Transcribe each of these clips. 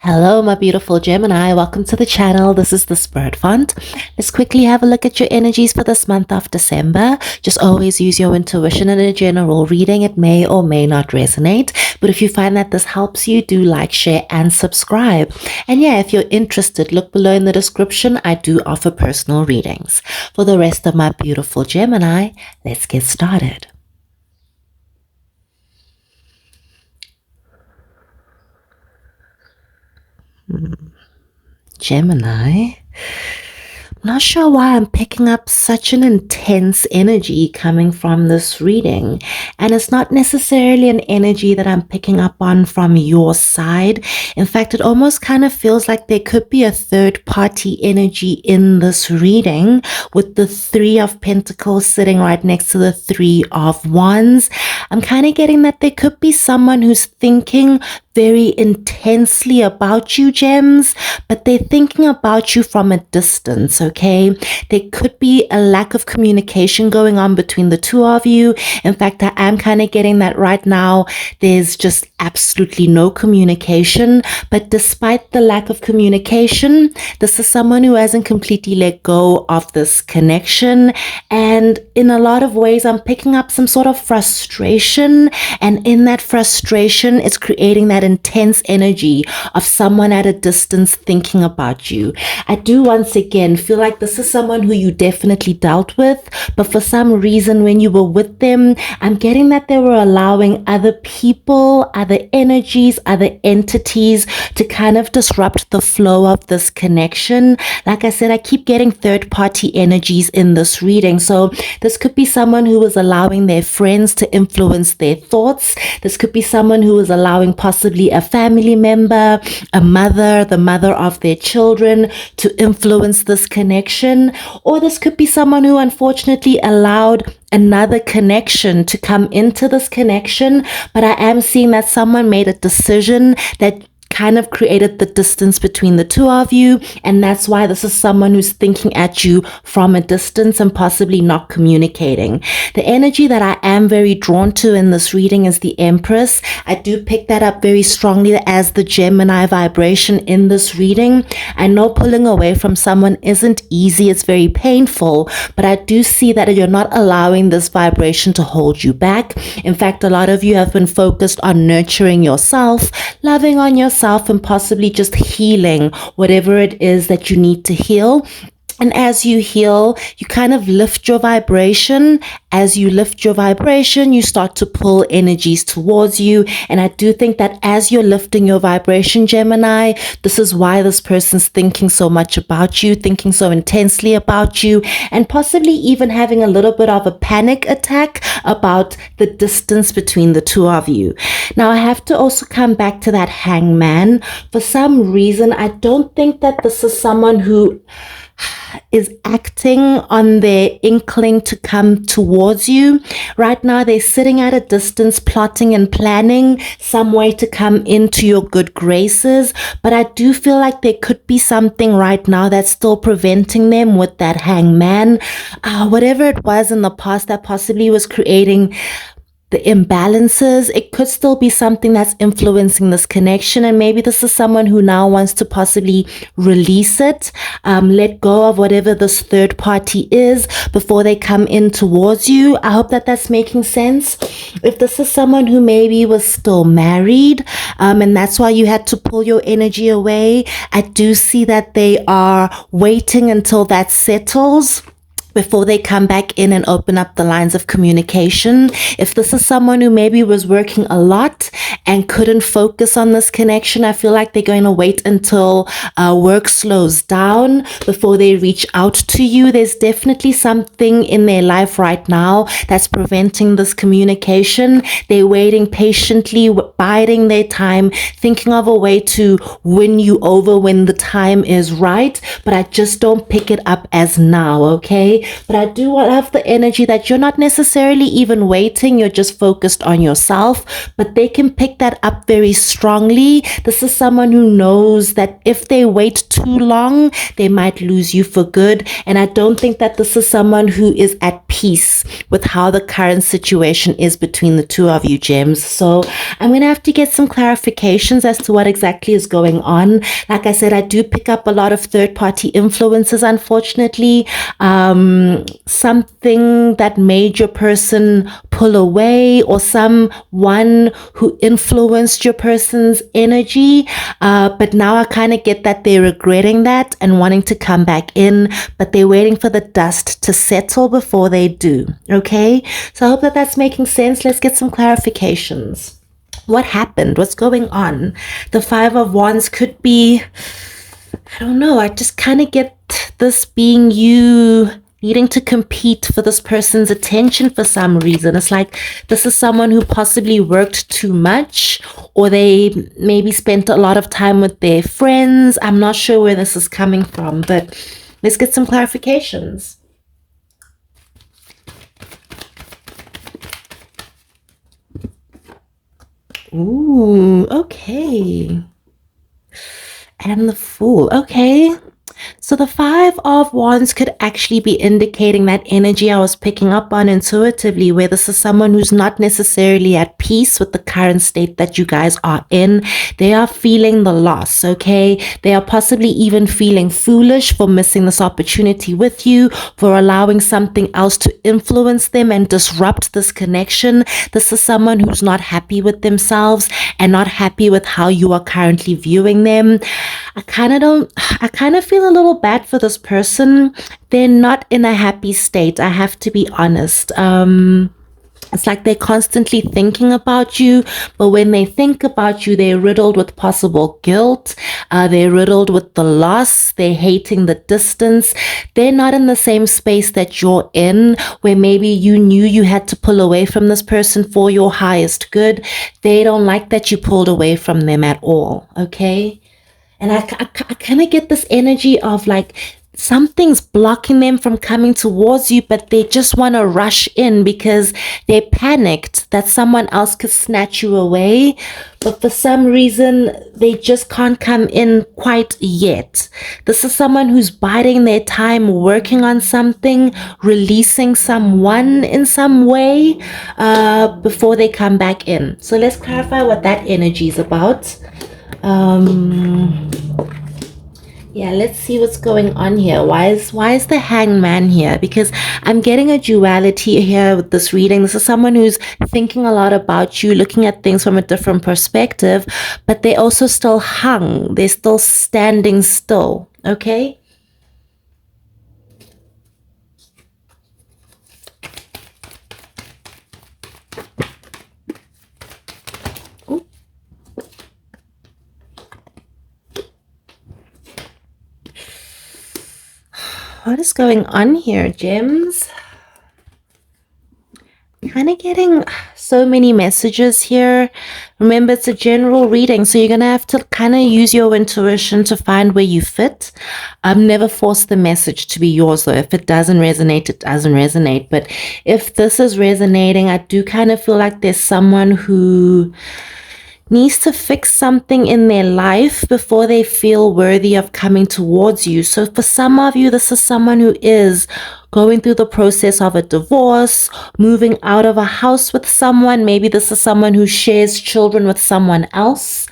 Hello, my beautiful Gemini. Welcome to the channel. This is the Spirit Font. Let's quickly have a look at your energies for this month of December. Just always use your intuition in a general reading. It may or may not resonate, but if you find that this helps you, do like, share, and subscribe. And yeah, if you're interested, look below in the description. I do offer personal readings. For the rest of my beautiful Gemini, let's get started. Gemini, not sure why I'm picking up such an intense energy coming from this reading, and it's not necessarily an energy that I'm picking up on from your side. In fact, it almost kind of feels like there could be a third party energy in this reading, with the Three of Pentacles sitting right next to the Three of Wands. I'm kind of getting that there could be someone who's thinking very intensely about you, gems, but they're thinking about you from a distance, okay? There could be a lack of communication going on between the two of you. In fact, I am kind of getting that right now. There's just absolutely no communication, but despite the lack of communication, this is someone who hasn't completely let go of this connection. And in a lot of ways, I'm picking up some sort of frustration, and in that frustration, it's creating that intense energy of someone at a distance thinking about you. I do once again feel like this is someone who you definitely dealt with, but for some reason when you were with them, I'm getting that they were allowing other people, other energies, other entities to kind of disrupt the flow of this connection. Like I said, I keep getting third party energies in this reading. So this could be someone who was allowing their friends to influence their thoughts. This could be someone who was allowing possibly a family member, a mother, the mother of their children to influence this connection. Or this could be someone who unfortunately allowed another connection to come into this connection. But I am seeing that someone made a decision that kind of created the distance between the two of you, and that's why this is someone who's thinking at you from a distance and possibly not communicating. The energy that I am very drawn to in this reading is the Empress. I do pick that up very strongly as the Gemini vibration in this reading. I know pulling away from someone isn't easy, it's very painful, but I do see that you're not allowing this vibration to hold you back. In fact, a lot of you have been focused on nurturing yourself, loving on yourself, and possibly just healing whatever it is that you need to heal. And as you heal, you kind of lift your vibration. As you lift your vibration, you start to pull energies towards you. And I do think that as you're lifting your vibration, Gemini, this is why this person's thinking so much about you, thinking so intensely about you, and possibly even having a little bit of a panic attack about the distance between the two of you. Now, I have to also come back to that Hangman. For some reason, I don't think that this is someone who is acting on their inkling to come towards you. Right now, they're sitting at a distance, plotting and planning some way to come into your good graces. But I do feel like there could be something right now that's still preventing them with that Hangman. Whatever it was in the past that possibly was creating the imbalances, it could still be something that's influencing this connection. And maybe this is someone who now wants to possibly release it, let go of whatever this third party is before they come in towards you. I hope that that's making sense. If this is someone who maybe was still married, and that's why you had to pull your energy away, I do see that they are waiting until that settles before they come back in and open up the lines of communication. If this is someone who maybe was working a lot and couldn't focus on this connection, I feel like they're going to wait until work slows down before they reach out to you. There's definitely something in their life right now that's preventing this communication. They're waiting patiently, biding their time, thinking of a way to win you over when the time is right, but I just don't pick it up as now, okay? But I do have the energy that you're not necessarily even waiting, you're just focused on yourself, but they can pick take that up very strongly. This is someone who knows that if they wait too long, they might lose you for good. And I don't think that this is someone who is at peace with how the current situation is between the two of you, gems. So I'm going to have to get some clarifications as to what exactly is going on. Like I said, I do pick up a lot of third-party influences, unfortunately. Something that made your person pull away, or someone who influenced your person's energy. But now I kind of get that they're regretting that and wanting to come back in, but they're waiting for the dust to settle before they do. Okay, so I hope that that's making sense. Let's get some clarifications. What happened? What's going on? The Five of Wands could be, I don't know, I just kind of get this being you needing to compete for this person's attention for some reason. It's like this is someone who possibly worked too much, or they maybe spent a lot of time with their friends. I'm not sure where this is coming from, but let's get some clarifications. Ooh, okay. And the Fool. Okay. So the Five of Wands could actually be indicating that energy I was picking up on intuitively, where this is someone who's not necessarily at peace with the current state that you guys are in. They are feeling the loss, okay? They are possibly even feeling foolish for missing this opportunity with you, for allowing something else to influence them and disrupt this connection. This is someone who's not happy with themselves and not happy with how you are currently viewing them. I kind of feel a little bad for this person. They're not in a happy state, I have to be honest. It's like they're constantly thinking about you, but when they think about you, they're riddled with possible guilt. They're riddled with the loss. They're hating the distance. They're not in the same space that you're in, where maybe you knew you had to pull away from this person for your highest good. They don't like that you pulled away from them at all, okay? And I kind of get this energy of like something's blocking them from coming towards you, but they just want to rush in because they're panicked that someone else could snatch you away. But for some reason, they just can't come in quite yet. This is someone who's biding their time, working on something, releasing someone in some way before they come back in. So let's clarify what that energy is about. Yeah, let's see what's going on here. Why is the Hangman here? Because I'm getting a duality here with this reading. This is someone who's thinking a lot about you, looking at things from a different perspective, but they're also still hung. They're still standing still, okay? What is going on here, gems? Kind of getting so many messages here. Remember, it's a general reading, so you're going to have to kind of use your intuition to find where you fit. Never force the message to be yours, though. If it doesn't resonate, it doesn't resonate. But if this is resonating, I do kind of feel like there's someone who needs to fix something in their life before they feel worthy of coming towards you. So for some of you, this is someone who is going through the process of a divorce, moving out of a house with someone. Maybe this is someone who shares children with someone else.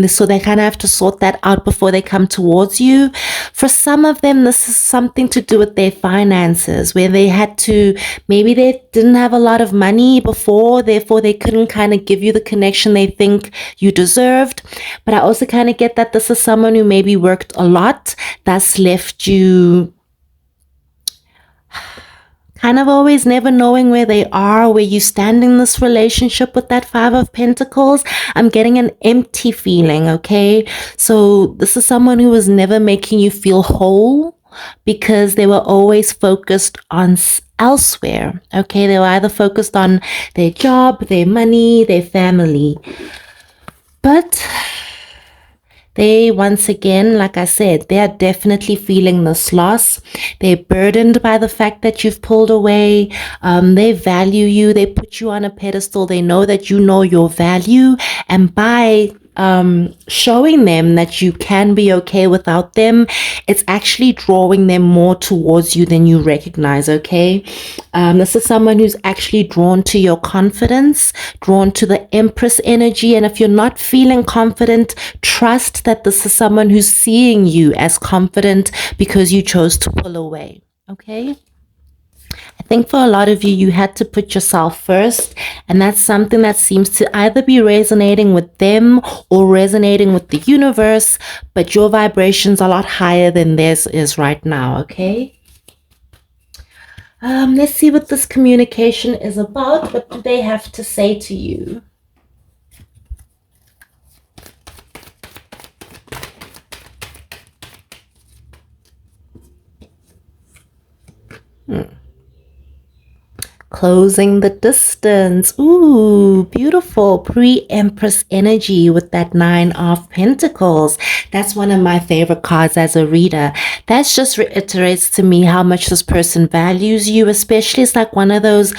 So they kind of have to sort that out before they come towards you. For some of them, this is something to do with their finances, where they had to, maybe they didn't have a lot of money before, therefore they couldn't kind of give you the connection they think you deserved. But I also kind of get that this is someone who maybe worked a lot, that's left you kind of always never knowing where they are, where you stand in this relationship with that Five of Pentacles. I'm getting an empty feeling, okay? So this is someone who was never making you feel whole because they were always focused on elsewhere, okay? They were either focused on their job, their money, their family. But They, once again, like I said, they are definitely feeling this loss. They're burdened by the fact that you've pulled away. They value you. They put you on a pedestal. They know that you know your value. And by showing them that you can be okay without them, it's actually drawing them more towards you than you recognize. Okay, this is someone who's actually drawn to your confidence, drawn to the Empress energy. And if you're not feeling confident, trust that this is someone who's seeing you as confident because you chose to pull away. Okay, I think for a lot of you, you had to put yourself first, and that's something that seems to either be resonating with them or resonating with the universe, but your vibration's a lot higher than theirs is right now. Okay, let's see what this communication is about. What do they have to say to you? Closing the distance. Ooh, beautiful pre-Empress energy with that 9 of Pentacles. That's one of my favorite cards as a reader. That just reiterates to me how much this person values you, especially it's like one of those,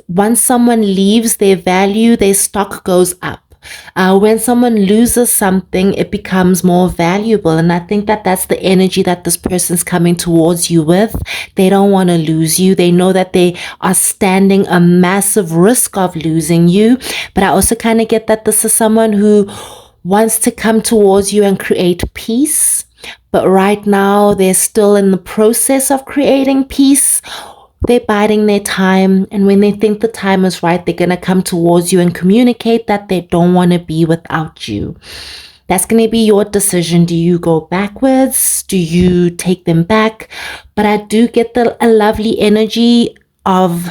once someone leaves, their value, their stock goes up. When someone loses something, it becomes more valuable. And I think that that's the energy that this person's coming towards you with. They don't want to lose you. They know that they are standing a massive risk of losing you. But I also kind of get that this is someone who wants to come towards you and create peace. But right now, they're still in the process of creating peace. They're biding their time, and when they think the time is right, they're going to come towards you and communicate that they don't want to be without you. That's going to be your decision. Do you go backwards? Do you take them back? But I do get a lovely energy of,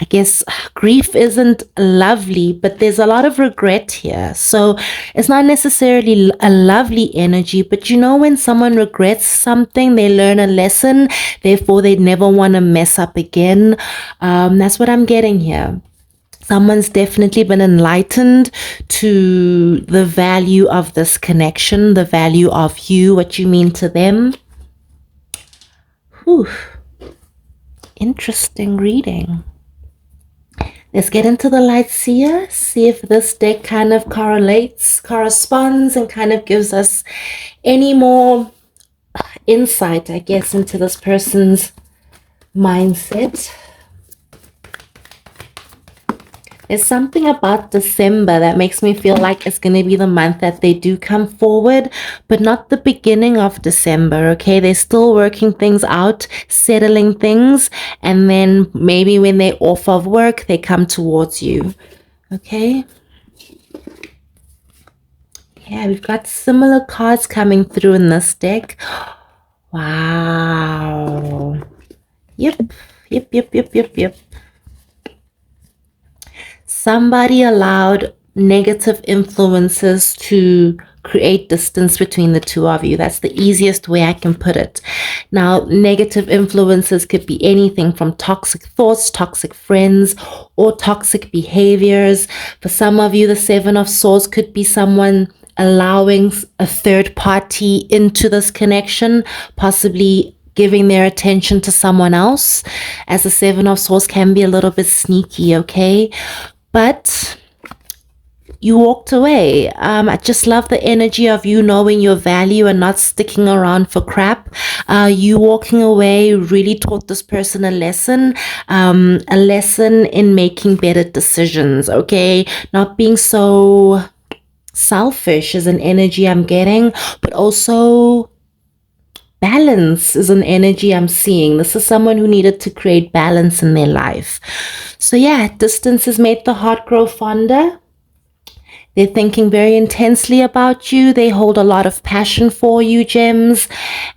I guess grief isn't lovely, but there's a lot of regret here. So it's not necessarily a lovely energy, but you know, when someone regrets something, they learn a lesson, therefore they never want to mess up again. That's what I'm getting here. Someone's definitely been enlightened to the value of this connection, the value of you, what you mean to them. Whew. Interesting reading. Let's get into the light seer, see if this deck kind of corresponds, and kind of gives us any more insight, I guess, into this person's mindset. There's something about December that makes me feel like it's going to be the month that they do come forward, but not the beginning of December, okay? They're still working things out, settling things, and then maybe when they're off of work, they come towards you, okay? Yeah, we've got similar cards coming through in this deck. Wow. Yep. Somebody allowed negative influences to create distance between the two of you. That's the easiest way I can put it. Now, negative influences could be anything from toxic thoughts, toxic friends, or toxic behaviors. For some of you, the 7 of Swords could be someone allowing a third party into this connection, possibly giving their attention to someone else, as the 7 of Swords can be a little bit sneaky, okay? But you walked away. I just love the energy of you knowing your value and not sticking around for crap. You walking away really taught this person a lesson in making better decisions, okay? Not being so selfish is an energy I'm getting, but also balance is an energy I'm seeing. This is someone who needed to create balance in their life. So yeah, distance has made the heart grow fonder. They're thinking very intensely about you. They hold a lot of passion for you, gems,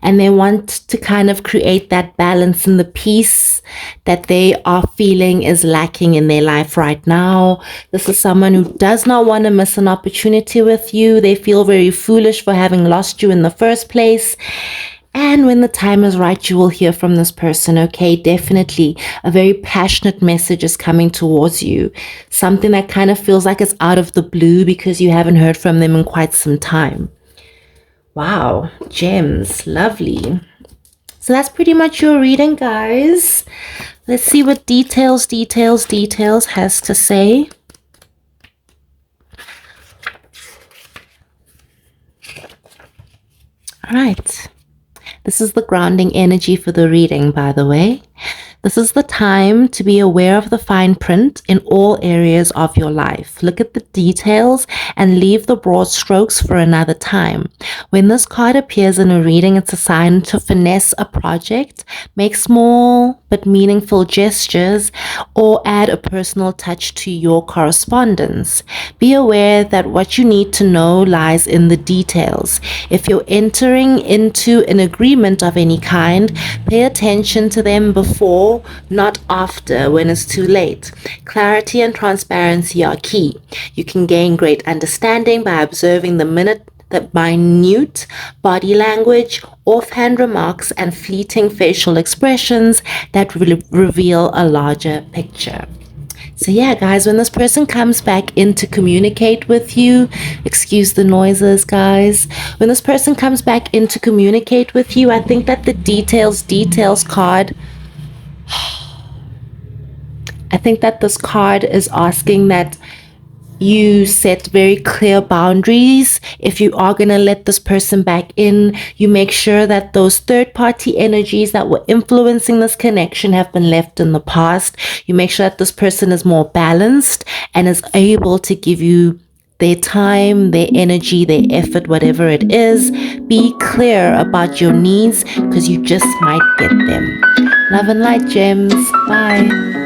and they want to kind of create that balance and the peace that they are feeling is lacking in their life right now. This is someone who does not want to miss an opportunity with you. They feel very foolish for having lost you in the first place. And when the time is right, you will hear from this person, okay? Definitely a very passionate message is coming towards you. Something that kind of feels like it's out of the blue because you haven't heard from them in quite some time. Wow, gems, lovely. So that's pretty much your reading, guys. Let's see what details has to say. All right. This is the grounding energy for the reading, by the way. This is the time to be aware of the fine print in all areas of your life. Look at the details and leave the broad strokes for another time. When this card appears in a reading, it's a sign to finesse a project, make small but meaningful gestures, or add a personal touch to your correspondence. Be aware that what you need to know lies in the details. If you're entering into an agreement of any kind, pay attention to them before, not after, when it's too late. Clarity and transparency are key. You can gain great understanding by observing the minute body language, offhand remarks, and fleeting facial expressions that reveal a larger picture. So yeah, guys, when this person comes back in to communicate with you, excuse the noises, guys. When this person comes back in to communicate with you, I think that the details card, I think that this card is asking that you set very clear boundaries. If you are going to let this person back in, you make sure that those third-party energies that were influencing this connection have been left in the past. You make sure that this person is more balanced and is able to give you their time, their energy, their effort, whatever it is. Be clear about your needs because you just might get them. Love and light, gems. Bye.